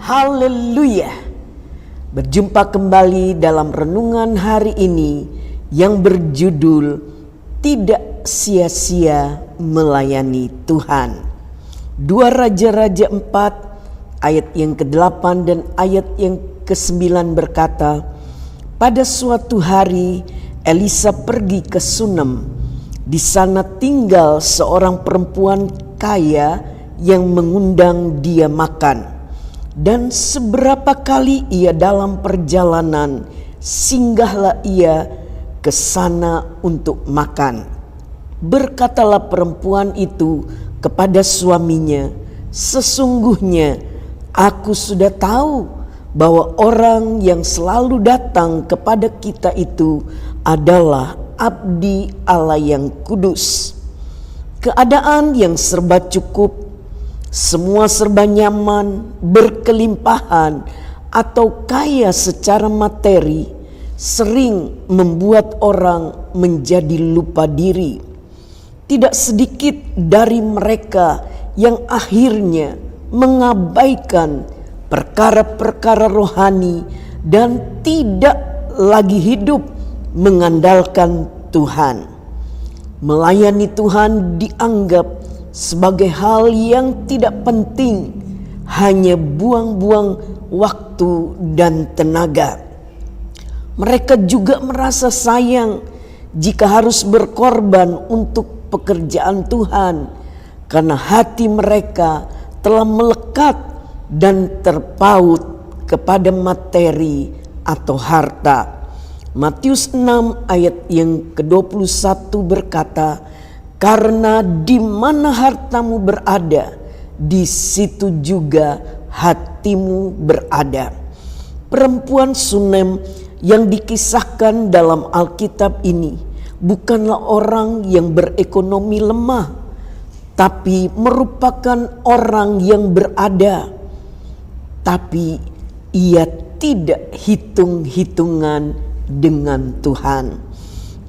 Haleluya. Berjumpa kembali dalam renungan hari ini yang berjudul Tidak Sia-sia Melayani Tuhan. 2 Raja-Raja 4 ayat yang ke-8 dan ayat yang ke-9 berkata, pada suatu hari Elisa pergi ke Sunem. Di sana tinggal seorang perempuan kaya yang mengundang dia makan. Dan seberapa kali ia dalam perjalanan, singgahlah ia ke sana untuk makan. Berkatalah perempuan itu kepada suaminya, sesungguhnya aku sudah tahu bahwa orang yang selalu datang kepada kita itu adalah abdi Allah yang kudus. Keadaan yang serba cukup, semua serba nyaman, berkelimpahan, atau kaya secara materi sering membuat orang menjadi lupa diri. Tidak sedikit dari mereka yang akhirnya mengabaikan perkara-perkara rohani dan tidak lagi hidup mengandalkan Tuhan. Melayani Tuhan dianggap sebagai hal yang tidak penting, hanya buang-buang waktu dan tenaga. Mereka juga merasa sayang jika harus berkorban untuk pekerjaan Tuhan, karena hati mereka telah melekat dan terpaut kepada materi atau harta. Matius 6 ayat yang ke-21 berkata, karena di mana hartamu berada, di situ juga hatimu berada. Perempuan Sunem yang dikisahkan dalam Alkitab ini bukanlah orang yang berekonomi lemah, tapi merupakan orang yang berada. Tapi ia tidak hitung-hitungan dengan Tuhan.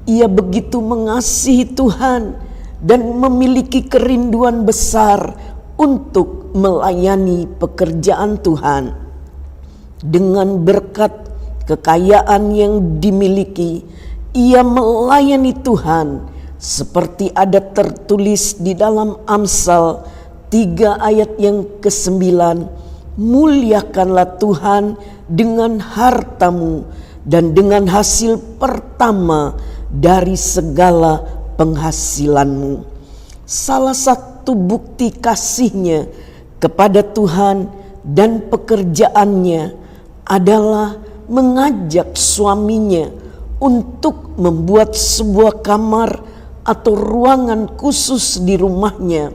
Ia begitu mengasihi Tuhan dan memiliki kerinduan besar untuk melayani pekerjaan Tuhan. Dengan berkat kekayaan yang dimiliki, ia melayani Tuhan seperti ada tertulis di dalam Amsal 3 ayat yang ke-9, muliakanlah Tuhan dengan hartamu dan dengan hasil pertama dari segala penghasilanmu. Salah satu bukti kasihnya kepada Tuhan dan pekerjaannya adalah mengajak suaminya untuk membuat sebuah kamar atau ruangan khusus di rumahnya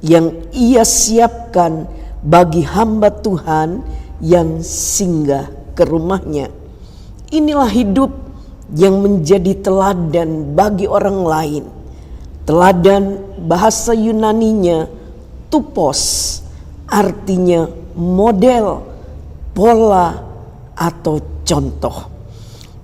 yang ia siapkan bagi hamba Tuhan yang singgah ke rumahnya. Inilah hidup yang menjadi teladan bagi orang lain. Teladan bahasa Yunaninya tupos, artinya model, pola, atau contoh.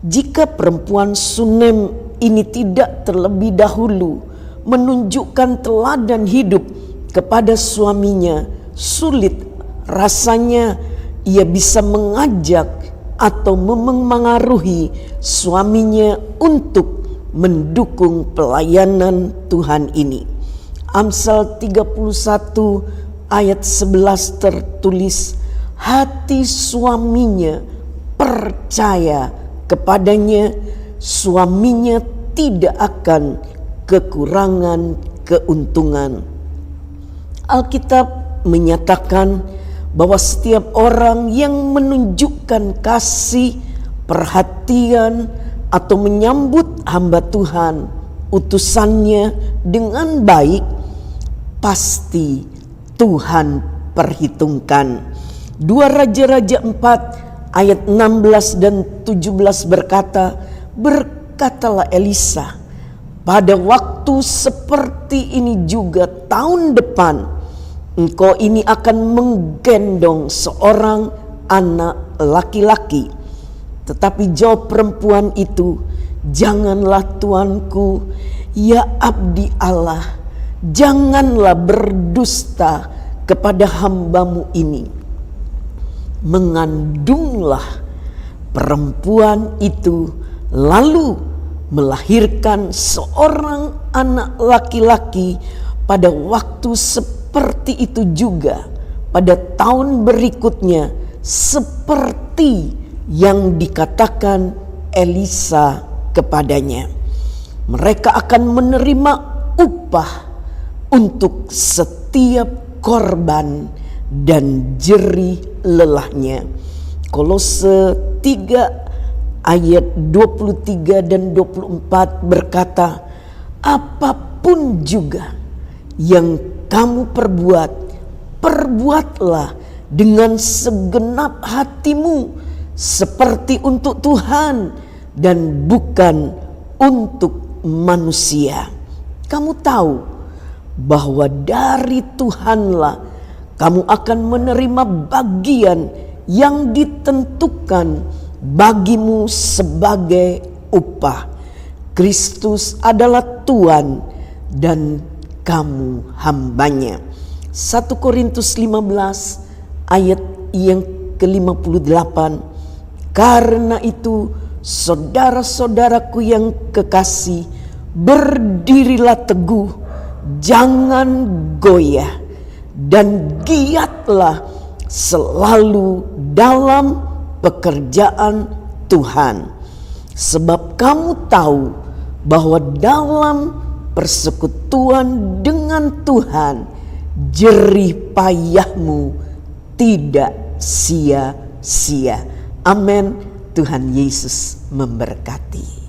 Jika perempuan Sunem ini tidak terlebih dahulu menunjukkan teladan hidup kepada suaminya, sulit rasanya ia bisa mengajak atau memengaruhi suaminya untuk mendukung pelayanan Tuhan ini. Amsal 31 ayat 11 tertulis, hati suaminya percaya kepadanya, suaminya tidak akan kekurangan keuntungan. Alkitab menyatakan bahwa setiap orang yang menunjukkan kasih, perhatian, atau menyambut hamba Tuhan, utusannya dengan baik, pasti Tuhan perhitungkan. 2 Raja-Raja 4 ayat 16 dan 17 berkata, berkatalah Elisa, pada waktu seperti ini juga tahun depan, engkau ini akan menggendong seorang anak laki-laki. Tetapi jawab perempuan itu, janganlah tuanku, ya abdi Allah, janganlah berdusta kepada hambamu ini. mengandunglah perempuan itu, lalu melahirkan seorang anak laki-laki. Pada waktu seperti itu juga pada tahun berikutnya, seperti yang dikatakan Elisa kepadanya, mereka akan menerima upah untuk setiap korban dan jerih lelahnya. Kolose 3 ayat 23 dan 24 berkata, apapun juga yang kamu perbuat, perbuatlah dengan segenap hatimu, seperti untuk Tuhan dan bukan untuk manusia. Kamu tahu bahwa dari Tuhanlah kamu akan menerima bagian yang ditentukan bagimu sebagai upah. Kristus adalah Tuhan dan kamu hambanya. 1 Korintus 15 ayat yang ke-58. Karena itu saudara-saudaraku yang kekasih, berdirilah teguh, jangan goyah, dan giatlah selalu dalam pekerjaan Tuhan. Sebab kamu tahu bahwa dalam persekutuan dengan Tuhan, jerih payahmu tidak sia-sia. Amin. Tuhan Yesus memberkati.